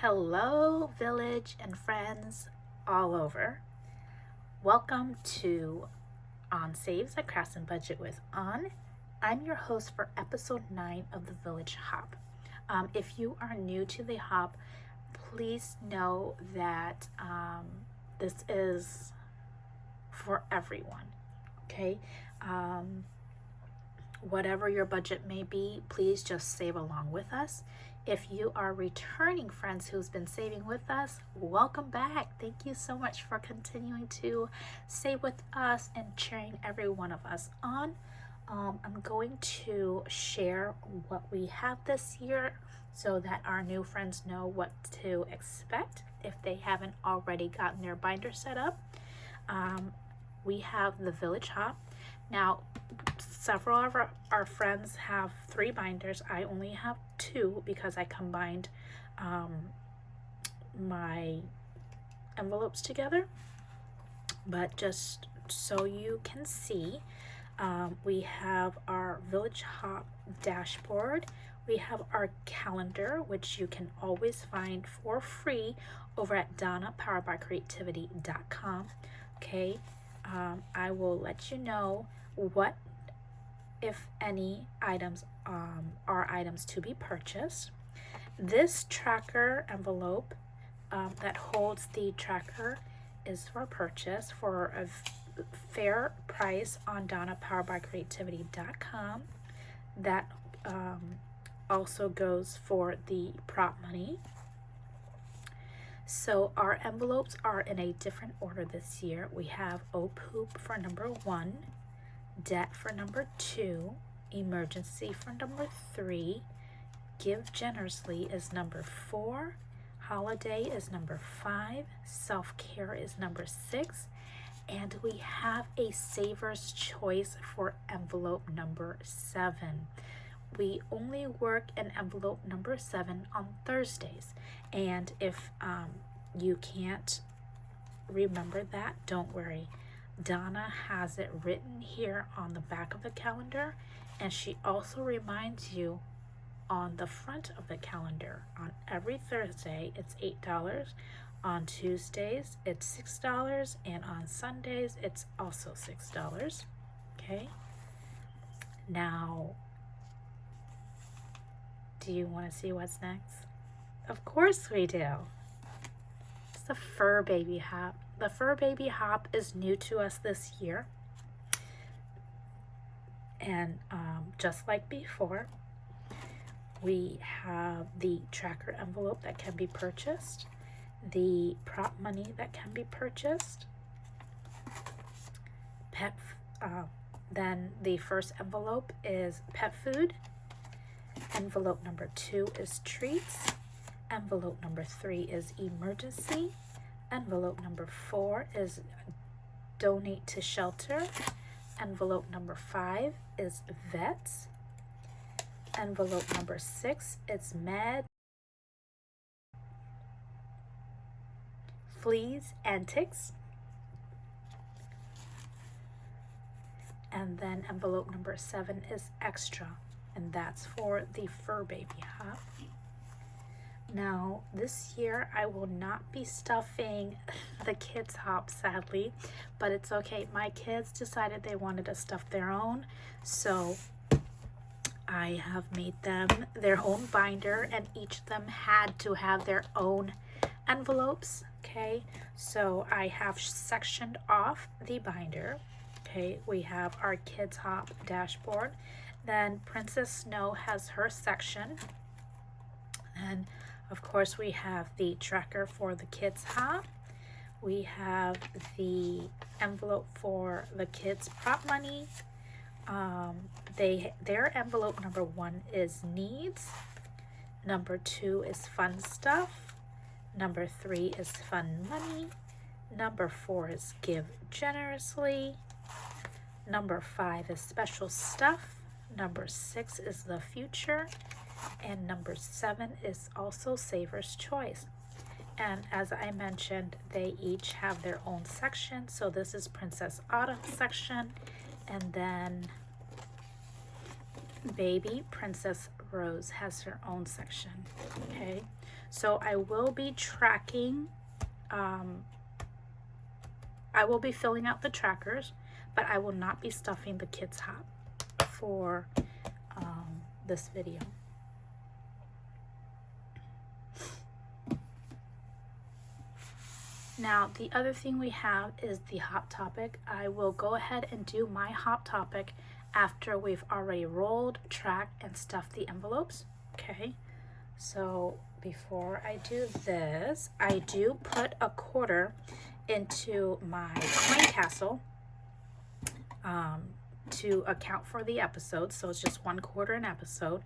Hello, village and friends all over. Welcome to On Saves a Crafts and Budget with On. I'm your host for episode 9 of the Village Hop. If you are new to the Hop, please know that this is for everyone, okay? Whatever your budget may be, please just save along with us. If you are returning friends who's been saving with us, welcome back. Thank you so much for continuing to save with us and cheering every one of us on. I'm going to share what we have this year so that our new friends know what to expect if they haven't already gotten their binder set up. We have the Village Hop. Now, several of our friends have 3 binders. I only have 2 because I combined my envelopes together. But just so you can see, we have our Village Hop dashboard. We have our calendar, which you can always find for free over at donnapoweredbycreativity.com. Okay, I will let you know what, if any, items are items to be purchased. This tracker envelope that holds the tracker is for purchase for a fair price on donnapoweredbycreativity.com. That also goes for the prop money. So our envelopes are in a different order this year. We have OPOOP for number 1, Debt for number 2, Emergency for number 3, Give Generously is number 4, Holiday is number 5, Self-Care is number 6, and we have a Saver's Choice for envelope number 7. We only work in envelope number 7 on Thursdays, and if you can't remember that, don't worry. Donna has it written here on the back of the calendar, and she also reminds you on the front of the calendar. On every Thursday, it's $8. On Tuesdays, it's $6, and on Sundays, it's also $6. Okay? Now, do you want to see what's next? Of course we do. It's the Fur Baby Hop. The Fur Baby Hop is new to us this year. And just like before, we have the tracker envelope that can be purchased, the prop money that can be purchased, then the first envelope is pet food. Envelope number 2 is treats. Envelope number 3 is emergency. Envelope number 4 is donate to shelter. Envelope number 5 is vets. Envelope number 6 is med. Fleas antics. And then envelope number 7 is extra, and that's for the Fur Baby Hop. Now, this year I will not be stuffing the kids' hop, sadly, but it's okay. My kids decided they wanted to stuff their own, so I have made them their own binder, and each of them had to have their own envelopes. Okay, so I have sectioned off the binder. Okay, we have our kids' hop dashboard. Then Princess Snow has her section, and of course we have the tracker for the kids' hop. We have the envelope for the kids' prop money. Their envelope number 1 is needs. Number 2 is fun stuff. Number 3 is fun money. Number 4 is give generously. Number 5 is special stuff. Number 6 is the future. And number 7 is also Saver's Choice. And as I mentioned, they each have their own section. So this is Princess Autumn's section, and then baby Princess Rose has her own section. Okay, So I will be tracking, I will be filling out the trackers, but I will not be stuffing the kids hop for this video. Now, the other thing we have is the hop topic. I will go ahead and do my hop topic after we've already rolled, tracked, and stuffed the envelopes. Okay, so before I do this, I do put a quarter into my coin castle to account for the episodes. So it's just 1/4 an episode.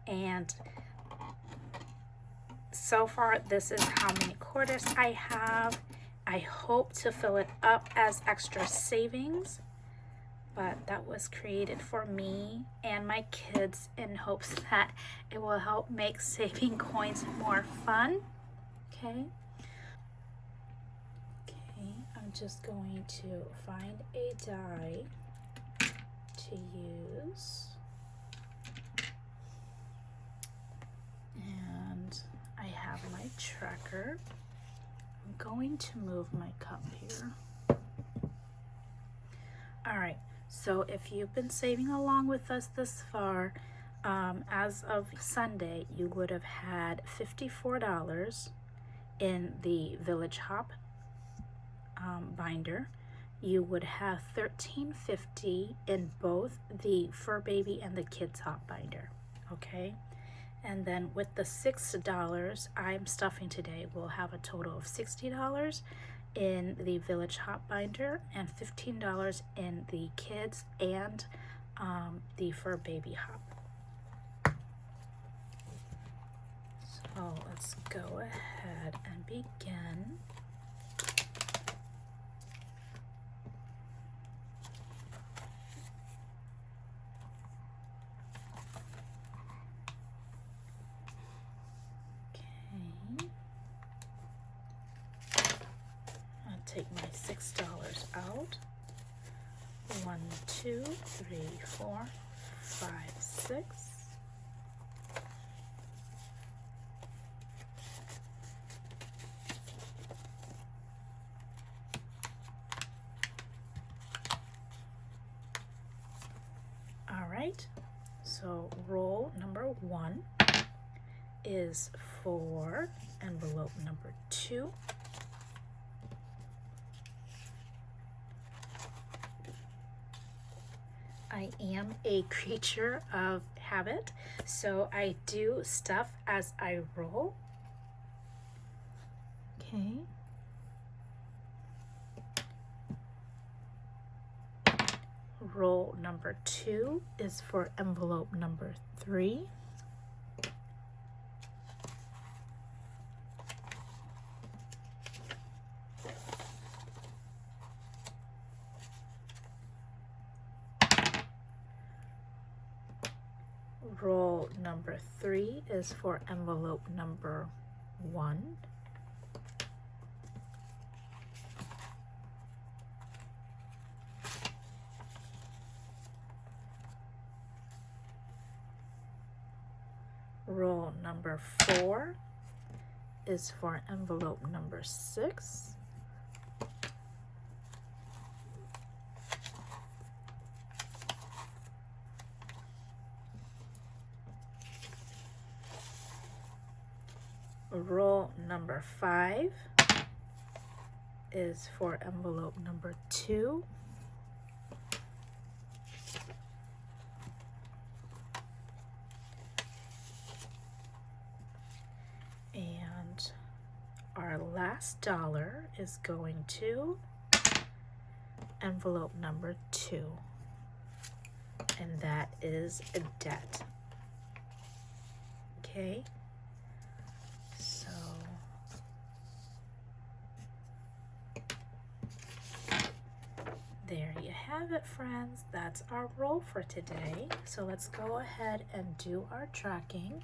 And so far, this is how many quarters I have. I hope to fill it up as extra savings, but that was created for me and my kids in hopes that it will help make saving coins more fun. Okay. Okay, I'm just going to find a die to use. And I have my tracker. I'm going to move my cup here. All right, so if you've been saving along with us this far, as of Sunday, you would have had $54 in the Village Hop binder. You would have $13.50 in both the Fur Baby and the Kids Hop binder, okay? And then with the $6 I'm stuffing today, we'll have a total of $60 in the Village Hop binder and $15 in the Kids and the Fur Baby Hop. So let's go ahead and begin. Take my $6 out. 1, 2, 3, 4, 5, 6. All right, so roll number 1 is for envelope number 2. I am a creature of habit, so I do stuff as I roll. Okay. Roll number 2 is for envelope number 3. Roll number 3 is for envelope number 1. Roll number 4 is for envelope number 6. Roll number 5 is for envelope number 2. And our last dollar is going to envelope number 2. And that is a debt. Okay. So there you have it, friends. That's our roll for today. So let's go ahead and do our tracking.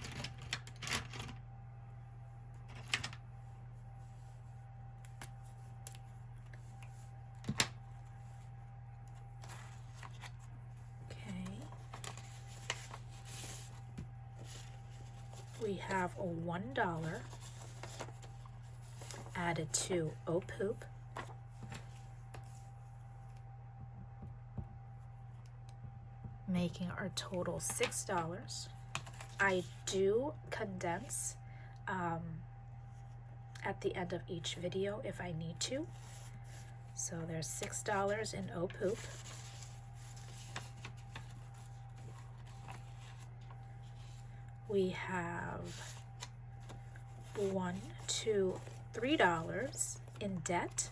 We have a $1, added to Oh Poop, making our total $6. I do condense at the end of each video if I need to. So there's $6 in Oh Poop. We have $1, $2, $3 in debt.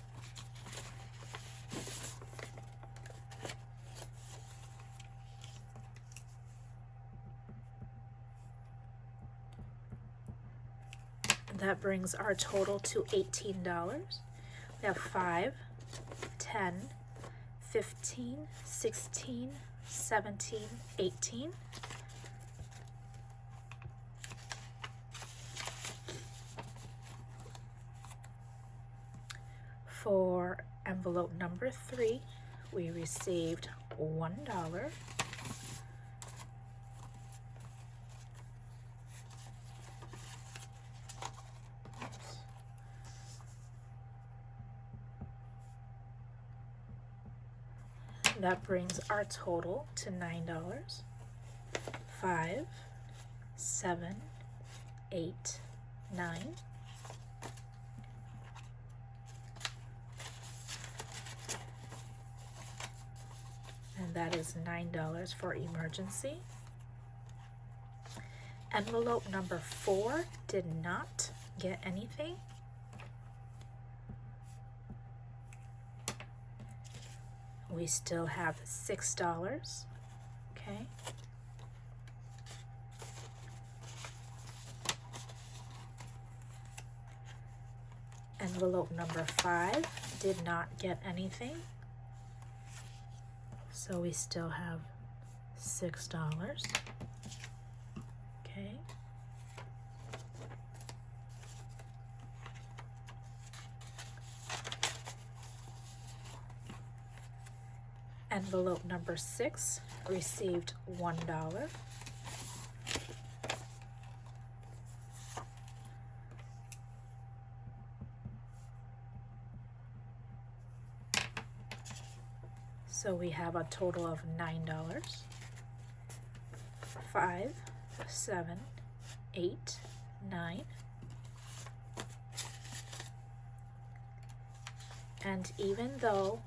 That brings our total to $18. We have 5, 10, 15, 16, 17, 18. For envelope number 3, we received $1. That brings our total to $9. 5, 7, 8, 9. And that is $9 for emergency. Envelope number 4 did not get anything. We still have $6. Okay. Envelope number 5 did not get anything. So we still have $6. Okay. Envelope number 6 received $1. So we have a total of $9. 5, 7, 8, 9. And even though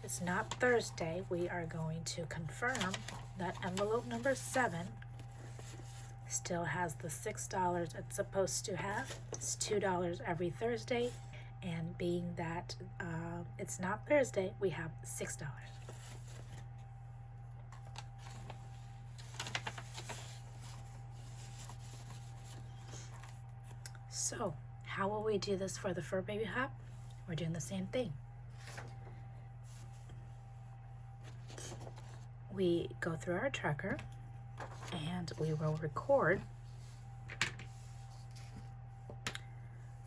it's not Thursday, we are going to confirm that envelope number 7 still has the $6 it's supposed to have. It's $2 every Thursday, and being that it's not Thursday, we have $6. So, how will we do this for the Fur Baby Hop? We're doing the same thing. We go through our tracker and we will record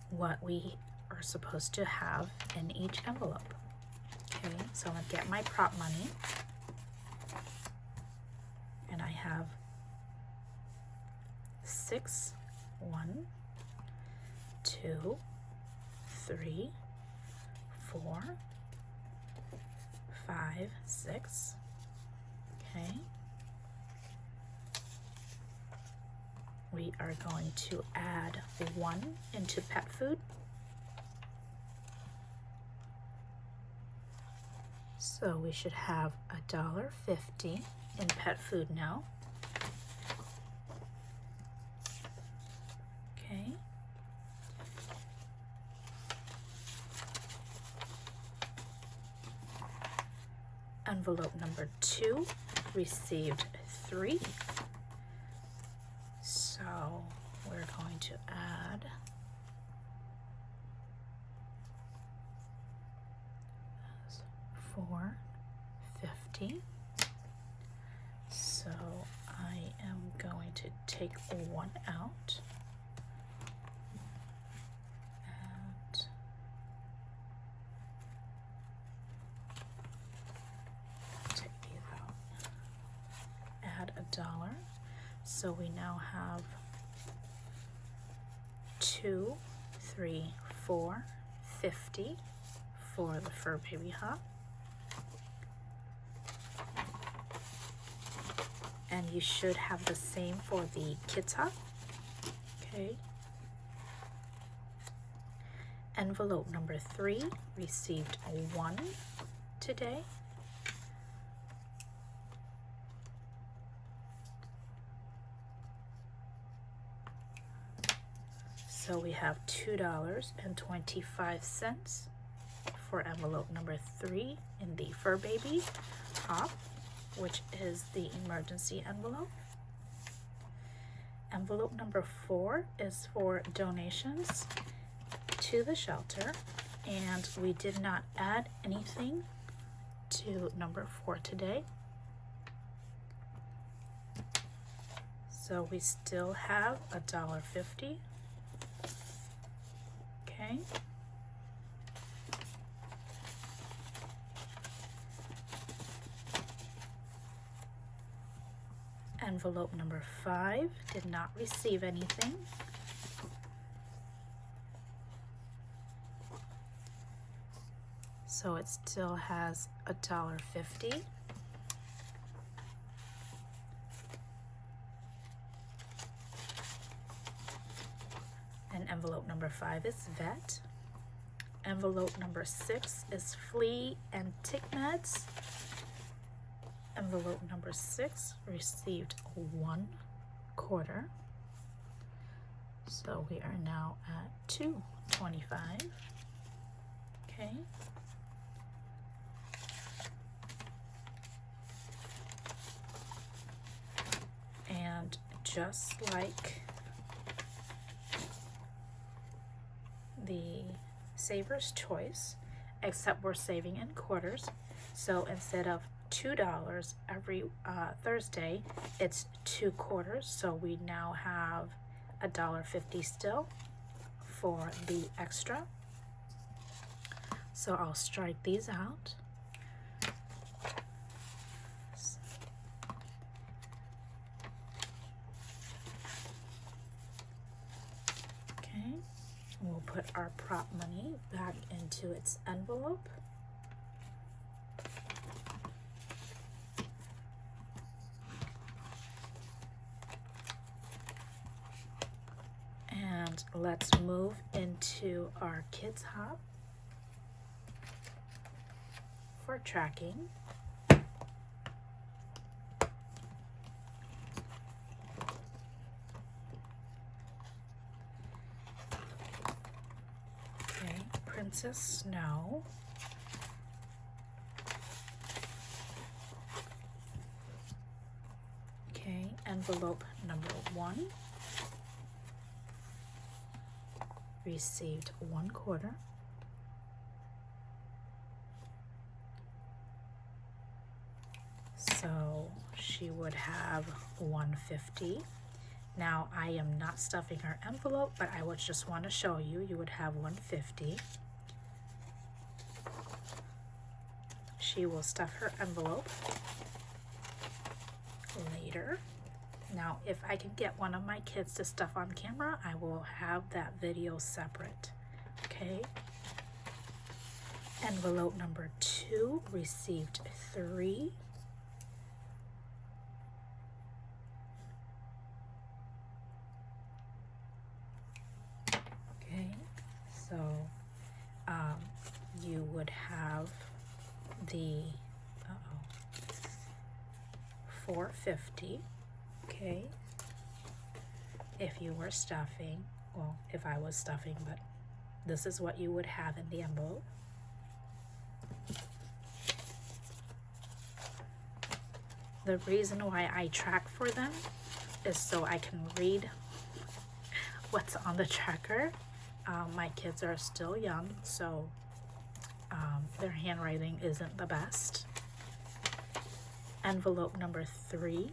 what we are supposed to have in each envelope. Okay, so I'm gonna get my prop money, and I have 6, 1, 2, 3, 4, 5, 6. Okay. We are going to add 1 into pet food. So we should have $1.50 in pet food now. Okay. Envelope number 2 received 3. So we're going to add $4.50. So I am going to take 1 out. And take these out. Add $1. So we now have 2, 3, 4, $1.50 for the Fur Baby Hop. And you should have the same for the Kids Hop. Okay. Envelope number 3 received 1 today. So we have $2.25 for envelope number 3 in the Fur Baby Hop, which is the emergency envelope. Envelope number 4 is for donations to the shelter, and we did not add anything to number 4 today. So we still have $1.50. Okay. Envelope number 5 did not receive anything. So it still has $1.50. And envelope number 5 is vet. Envelope number 6 is flea and tick meds. Envelope number 6 received 1 quarter. So we are now at $2.25. Okay. And just like the Saver's Choice, except we're saving in quarters. So instead of $2 every Thursday, it's 2 quarters. So we now have $1.50 still for the extra. So I'll strike these out. Okay, we'll put our prop money back into its envelope. And let's move into our Kids Hop for tracking. Okay, Princess Snow. Okay, envelope number 1 received 1 quarter. So she would have $1.50. Now I am not stuffing her envelope, but I would just want to show you, you would have $1.50. She will stuff her envelope later. Now, if I can get one of my kids to stuff on camera, I will have that video separate. Okay. Envelope number 2 received 3. Okay, so you would have the $4.50. Okay, if you were stuffing, well, if I was stuffing, but this is what you would have in the envelope. The reason why I track for them is so I can read what's on the tracker. My kids are still young, so their handwriting isn't the best. Envelope number 3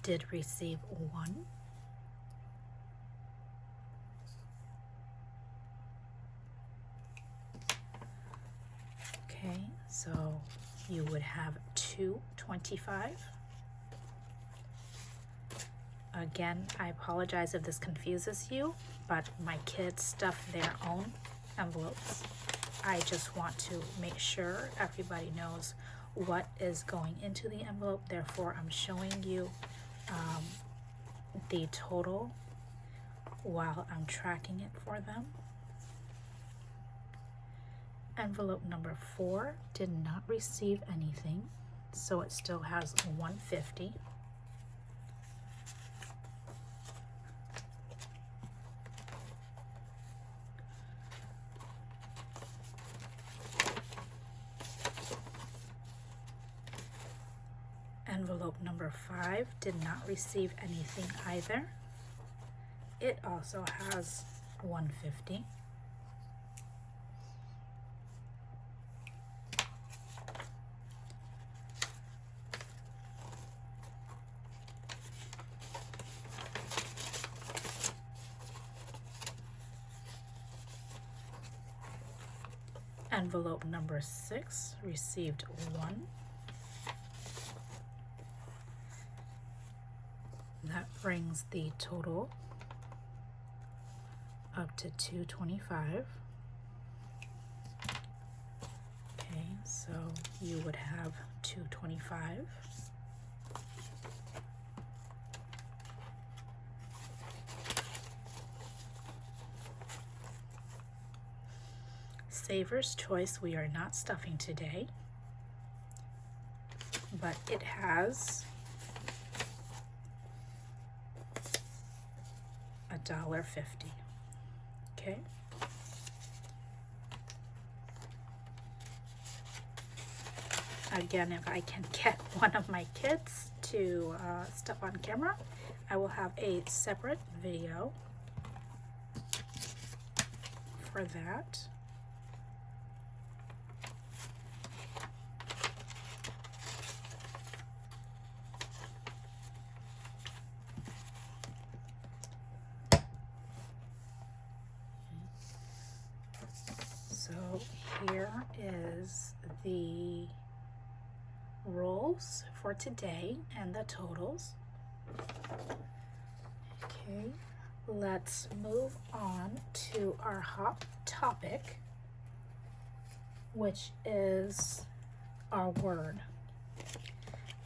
did receive 1. Okay, so you would have $2.25. Again, I apologize if this confuses you, but my kids stuff their own envelopes. I just want to make sure everybody knows what is going into the envelope. Therefore, I'm showing you the total while I'm tracking it for them. Envelope number 4 did not receive anything, so it still has $150. Envelope number 5 did not receive anything either. It also has $150. Envelope number 6 received 1. That brings the total up to $225. Okay, so you would have $225. Saver's Choice, we are not stuffing today, but it has $1.50. Okay. Again, if I can get one of my kids to stuff on camera, I will have a separate video for that. So here is the rolls for today and the totals. Okay, let's move on to our hot topic, which is our word.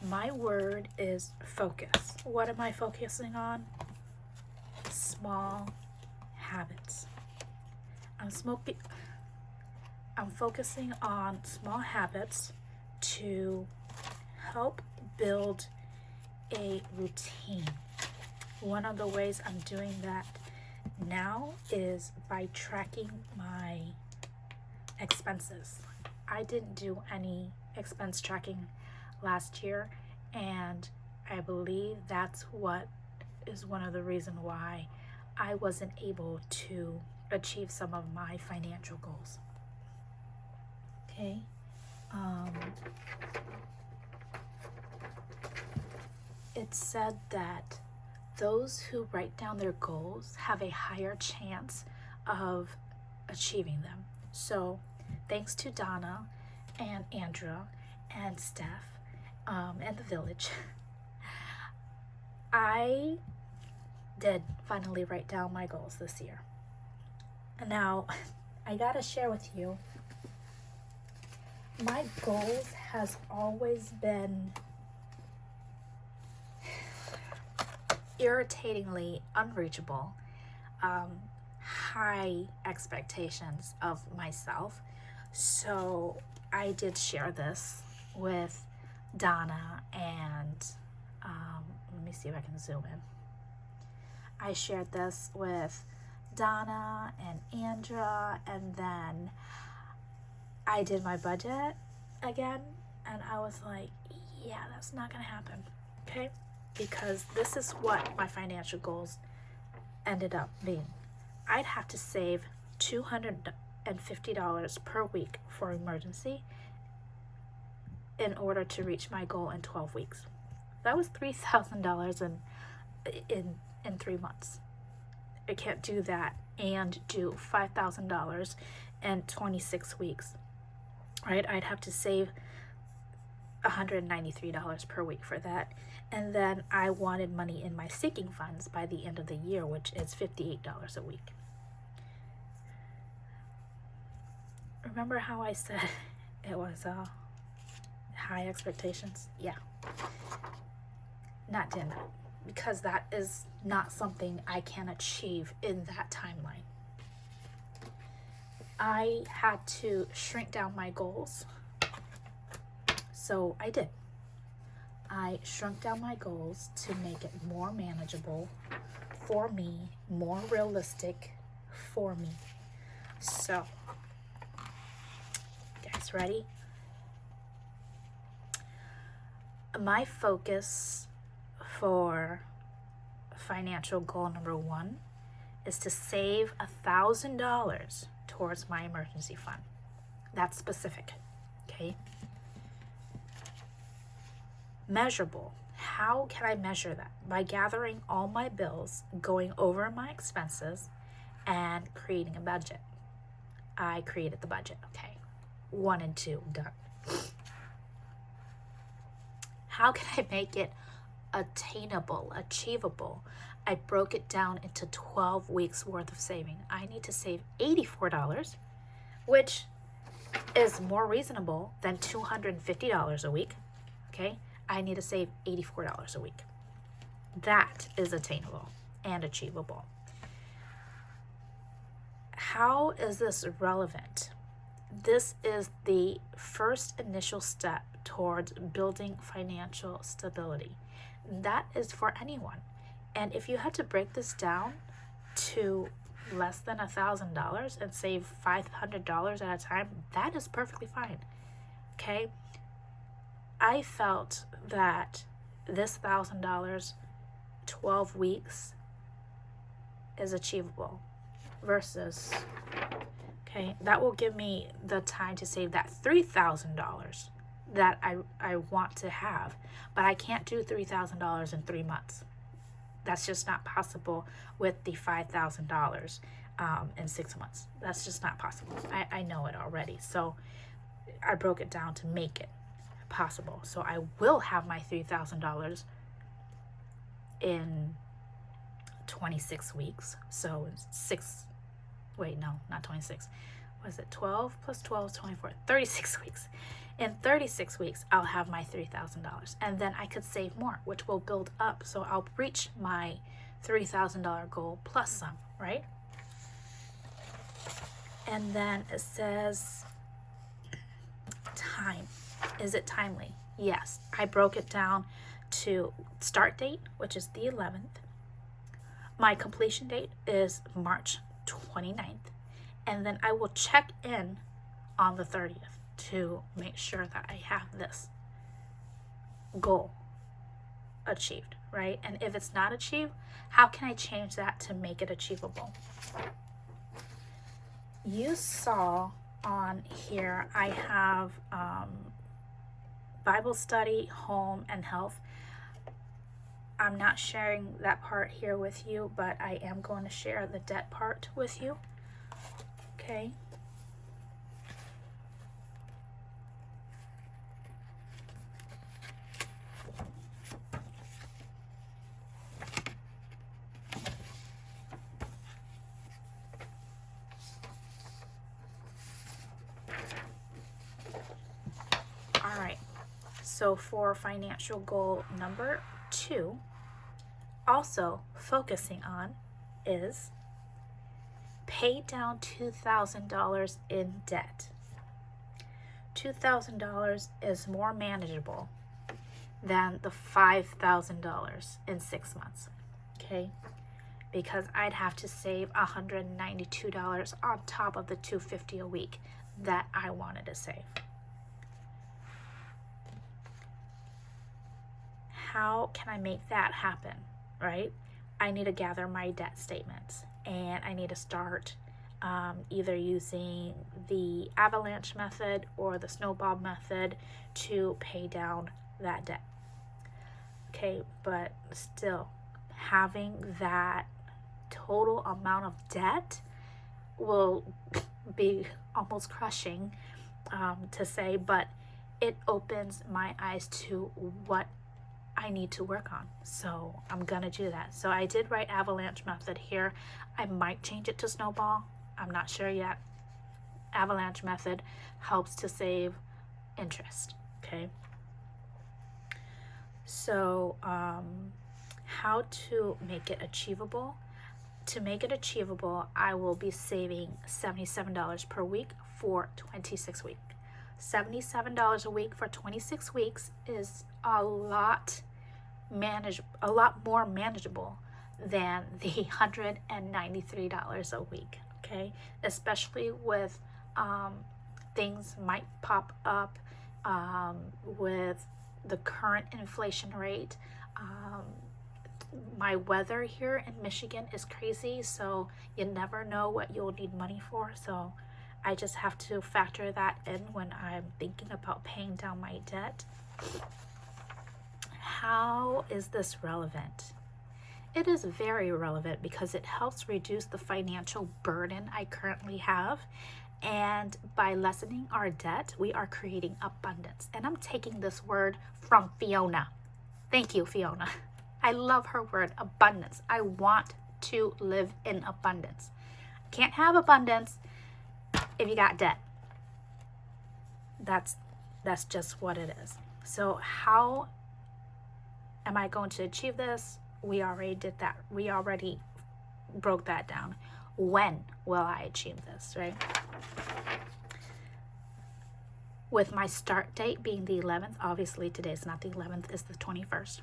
My word is focus. What am I focusing on? Small habits. I'm focusing on small habits to help build a routine. One of the ways I'm doing that now is by tracking my expenses. I didn't do any expense tracking last year, and I believe that's what is one of the reasons why I wasn't able to achieve some of my financial goals. Okay. It's said that those who write down their goals have a higher chance of achieving them. So thanks to Donna and Andrea and Steph and the village, I did finally write down my goals this year. Now, I gotta share with you, my goals has always been irritatingly unreachable, high expectations of myself. So I did share this with Donna and let me see if I can zoom in. I shared this with Donna and Andrea, and then I did my budget again, and I was like, yeah, that's not gonna happen, okay? Because this is what my financial goals ended up being. I'd have to save $250 per week for emergency in order to reach my goal in 12 weeks. That was $3,000 in 3 months. I can't do that and do $5,000 in 26 weeks, right? I'd have to save $193 per week for that. And then I wanted money in my sinking funds by the end of the year, which is $58 a week. remember how I said it was high expectations? Yeah, not doing that, because that is not something I can achieve in that timeline. I had to shrink down my goals, so I did. I shrunk down my goals to make it more manageable for me, more realistic for me. So, guys, ready? My focus for financial goal number 1 is to save $1,000 towards my emergency fund. That's specific, okay? Measurable. How can I measure that? By gathering all my bills, going over my expenses, and creating a budget. I created the budget, okay? 1 and 2, done. How can I make it attainable, achievable? I broke it down into 12 weeks worth of saving. I need to save $84, which is more reasonable than $250 a week, okay? I need to save $84 a week. That is attainable and achievable. How is this relevant? This is the first initial step towards building financial stability. That is for anyone. And if you had to break this down to less than $1,000 and save $500 at a time, that is perfectly fine. Okay? I felt that this $1,000, 12 weeks, is achievable versus, okay, that will give me the time to save that $3,000 that I want to have, but I can't do $3,000 in 3 months. That's just not possible with the $5,000 in 6 months. That's just not possible. I know it already. So I broke it down to make it possible. So I will have my $3,000 in 26 weeks. So 26. Was it 12 plus 12 is 24? 36 weeks. In 36 weeks, I'll have my $3,000. And then I could save more, which will build up. So I'll reach my $3,000 goal plus some, right? And then it says time. Is it timely? Yes. I broke it down to start date, which is the 11th. My completion date is March 29th. And then I will check in on the 30th to make sure that I have this goal achieved, right? And if it's not achieved, how can I change that to make it achievable? You saw on here, I have Bible study, home, and health. I'm not sharing that part here with you, but I am going to share the debt part with you. Okay. All right. So for financial goal number 2, also focusing on is pay down $2,000 in debt. $2,000 is more manageable than the $5,000 in 6 months, okay? Because I'd have to save $192 on top of the $250 a week that I wanted to save. How can I make that happen, right? I need to gather my debt statements, and I need to start either using the avalanche method or the snowball method to pay down that debt. Okay, but still, having that total amount of debt will be almost crushing to say, but it opens my eyes to what I need to work on. So I'm gonna do that. So I did write avalanche method here. I might change it to snowball. I'm not sure yet. avalanche method helps to save interest. Okay. So, how to make it achievable? To make it achievable, I will be saving $77 per week for 26 weeks. $77 a week for 26 weeks is a lot more manageable than the $193 a week. Okay, especially with things might pop up with the current inflation rate. My weather here in Michigan is crazy, so you never know what you'll need money for. So I just have to factor that in when I'm thinking about paying down my debt. How is this relevant? It is very relevant because it helps reduce the financial burden I currently have. And by lessening our debt, we are creating abundance. And I'm taking this word from Fiona. Thank you, Fiona. I love her word, abundance. I want to live in abundance. Can't have abundance if you got debt. That's just what it is. So how am I going to achieve this? We already did that. We already broke that down. When will I achieve this, right? With my start date being the 11th, obviously today is not the 11th, it's the 21st.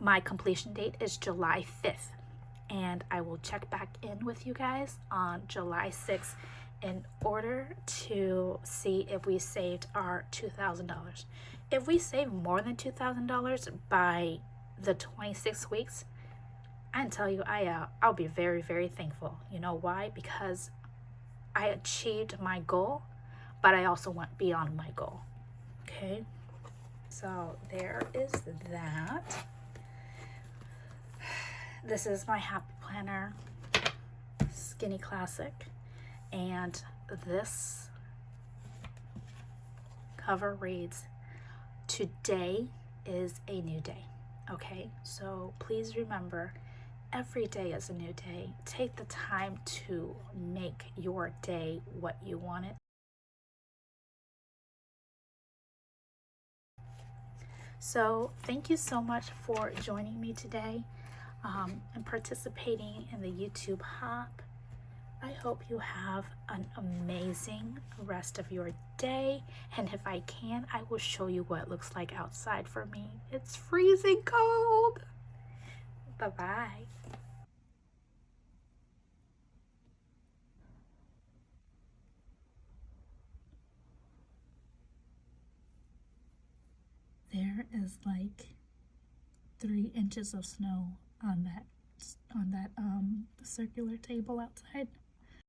My completion date is July 5th, and I will check back in with you guys on July 6th in order to see if we saved our $2,000. If we save more than $2,000 by the 26 weeks, I can tell you I'll be very, very thankful. You know why? Because I achieved my goal, but I also went beyond my goal. Okay, so there is that. This is my Happy Planner Skinny Classic, and this cover reads, "Today is a new day." Okay, so please remember, every day is a new day. Take the time to make your day what you want it. So thank you so much for joining me today and participating in the YouTube Hop. I hope you have an amazing rest of your day, and if I can, I will show you what it looks like outside for me. It's freezing cold. Bye-bye. There is like 3 inches of snow on that circular table outside.